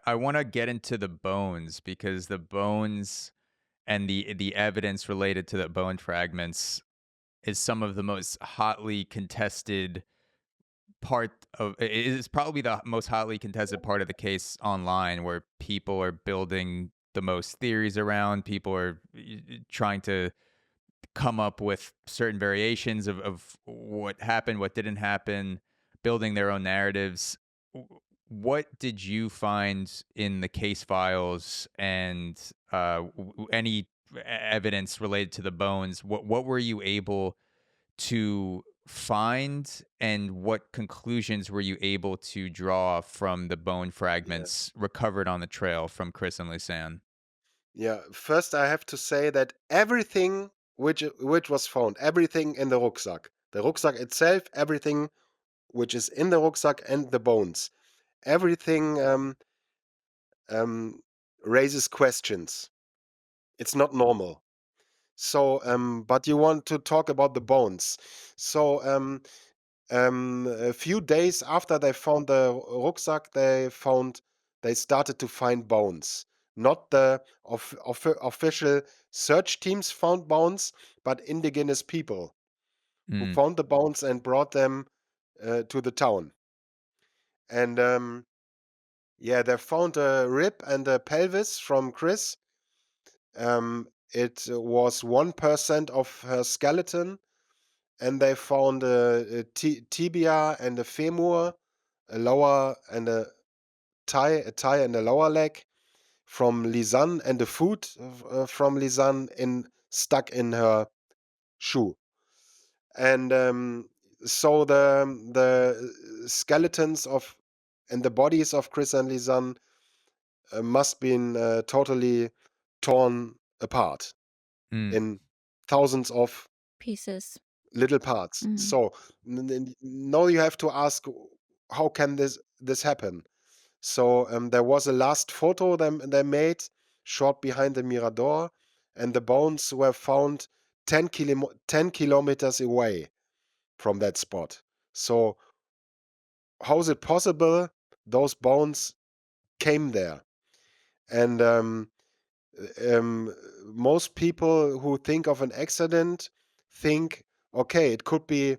I want to get into the bones because the bones and the evidence related to the bone fragments is some of the most hotly contested part of it is probably the most hotly contested part of the case online where people are building the most theories around, people are trying to come up with certain variations of what happened, what didn't happen, building their own narratives. What did you find in the case files and any evidence related to the bones? What were you able to find, and what conclusions were you able to draw from the bone Yeah. fragments recovered on the trail from Kris and Lisanne? Yeah. First, I have to say that everything which was found, everything in the rucksack itself, everything which is in the rucksack and the bones, everything um, raises questions. It's not normal. So, but you want to talk about the bones. So, a few days after they found the rucksack, they started to find bones. Not the official search teams found bones, but indigenous people who Mm, found the bones and brought them to the town. And yeah, they found a rib and a pelvis from Kris. It was 1% of her skeleton, and they found a tibia and a femur, a lower and a thigh and a lower leg from Lisanne, and a foot from Lisanne stuck in her shoe. And so the skeletons of and the bodies of Kris and Lisanne must been totally torn apart mm, in thousands of Pieces. little parts. Mm. So now you have to ask, how can this happen? So there was a last photo they made short behind the Mirador, and the bones were found 10 kilometers away from that spot. So how is it possible those bones came there? And um, most people who think of an accident think, okay, it could be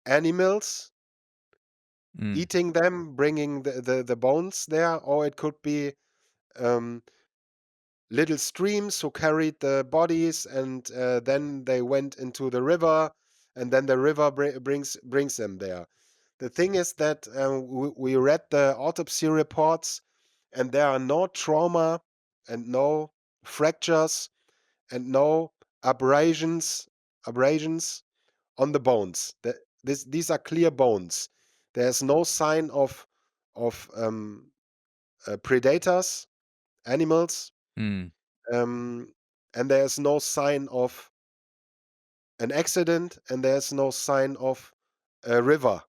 animals mm, eating them, bringing the bones there, or it could be um, little streams who carried the bodies, and then they went into the river, and then the river brings them there. The thing is that we read the autopsy reports, and there are no trauma and no fractures and no abrasions on the bones. These are clear bones. There's no sign of predators, animals, mm, um, and there's no sign of an accident, and there's no sign of a river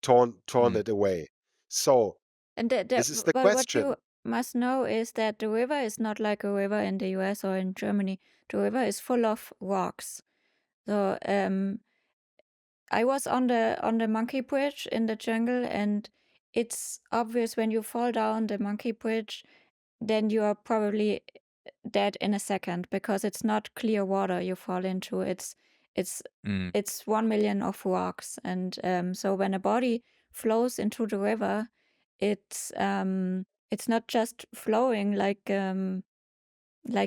torn mm, it away. So And this is the but what question. you must know is that the river is not like a river in the US or in Germany. The river is full of rocks. So I was on the monkey bridge in the jungle, and it's obvious when you fall down the monkey bridge, then you are probably dead in a second because it's not clear water you fall into. It's mm. it's 1 million of rocks, and so when a body flows into the river, it's not just flowing like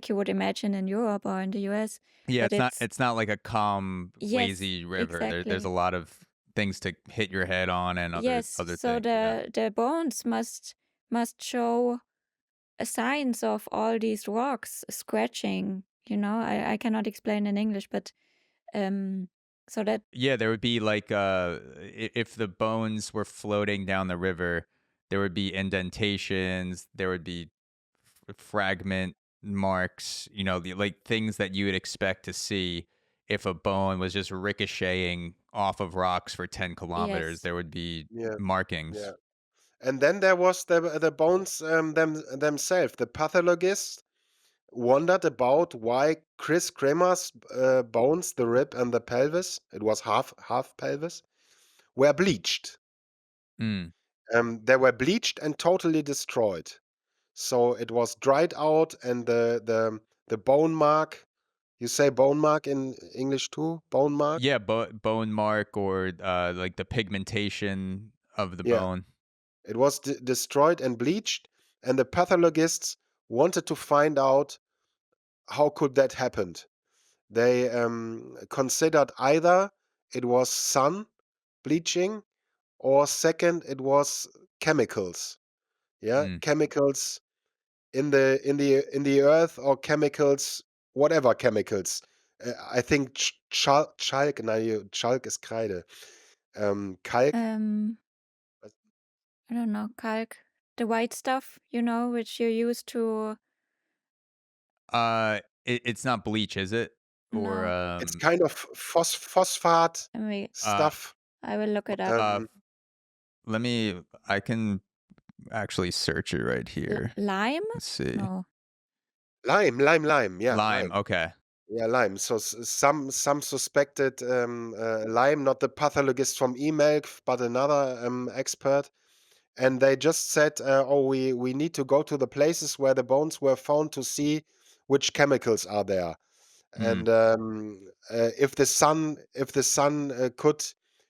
you would imagine in Europe or in the US, Yeah, but it's not it's it's not like a calm, yes, lazy river. There's a exactly. lot of things to hit your head on and Yes, other so things. Yeah. the bones must show signs of all these rocks scratching. I cannot explain in English, but um, so that Yeah, there would be like if the bones were floating down the river, there would be indentations, there would be fragment marks, like things that you would expect to see if a bone was just ricocheting off of rocks for 10 kilometers. yes, There would be Yeah, yeah. markings. And then there was the bones themselves. The pathologist wondered about why Kris Kremers' bones, the rib and the pelvis, it was half pelvis, were bleached. Mm, They were bleached and totally destroyed. So it was dried out, and the bone mark. You say bone mark in English too? Bone mark? Yeah, bone mark or like the pigmentation of the Yeah. bone. It was destroyed and bleached, and the pathologists wanted to find out how could that happen. They considered either it was sun bleaching, or second it was chemicals. Yeah, Mm. chemicals in the earth, or chemicals, whatever chemicals. I think chalk. No, chalk is Kreide. Kalk. Um, I don't know, kalk, the white stuff, which you use to. It's not bleach, is it? Or No, It's kind of phosphate let me. uh, stuff. I will look it up. uh, Um, let me. I can actually search it right here. Lime? Let's see. No. lime. Yeah, Lime. lime. Okay. Yeah, lime. So some suspected lime, not the pathologist from EMELC, but another expert. And they just said, "Oh, we need to go to the places where the bones were found to see which chemicals are there." Mm. And if the sun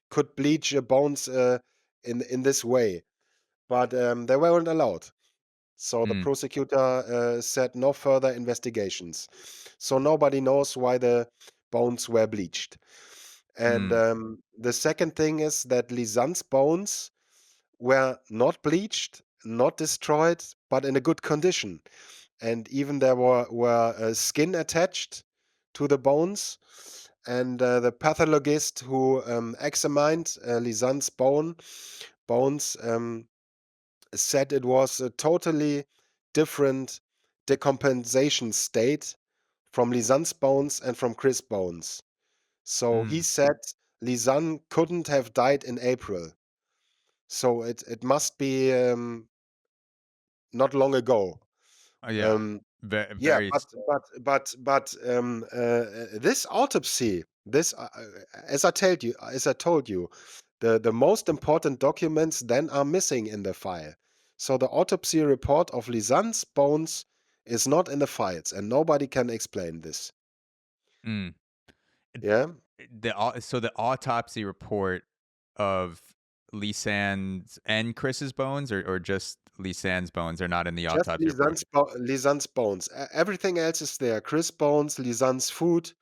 could bleach bones in this way, but they weren't allowed. So the Mm. prosecutor said no further investigations. So nobody knows why the bones were bleached. And Mm. the second thing is that Lisanne's bones were not bleached, not destroyed, but in a good condition. And even there were skin attached to the bones. And the pathologist who examined Lisanne's bones said it was a totally different decompensation state from Lisanne's bones and from Kris' bones. So he Mm. said Lisanne couldn't have died in April. So it must be not long ago. Oh yeah. Um, yeah, Very. this autopsy, as I told you, the most important documents then are missing in the file. So the autopsy report of Lisanne's bones is not in the files, and nobody can explain this. Mm. Yeah, So the autopsy report of Lisanne's and Chris's bones, or just Lisanne's bones, are not in the just autopsy report. Lisanne's bones. Everything else is there. Kris' bones, Lisanne's food,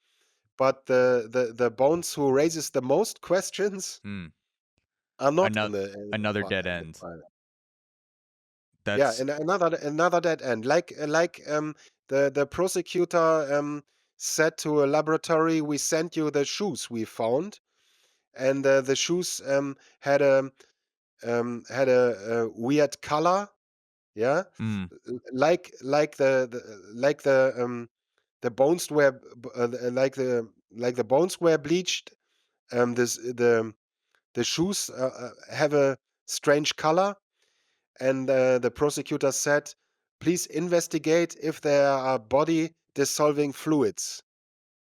but the bones who raises the most questions Mm. are not Another in the another file. dead In the end. file. Yeah, That's and another dead end. The prosecutor said to a laboratory, "We sent you the shoes we found," and the shoes had a weird color. Yeah, mm. like the bones were like the bones were bleached. The shoes have a strange color, and the prosecutor said, "Please investigate if there are body dissolving fluids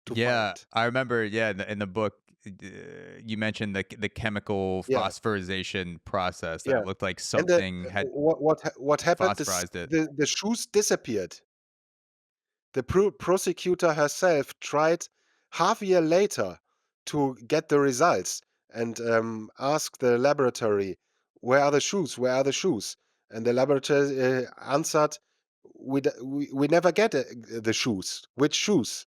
to Yeah, find." I remember. Yeah, in the book, you mentioned the chemical Yeah, phosphorylation process that yeah. it looked like And the something had what happened? phosphorized it. The shoes disappeared. The prosecutor herself tried half a year later to get the results, and asked the laboratory, "Where are the shoes? Where are the shoes?" And the laboratory answered, "We never get the shoes. Which shoes?"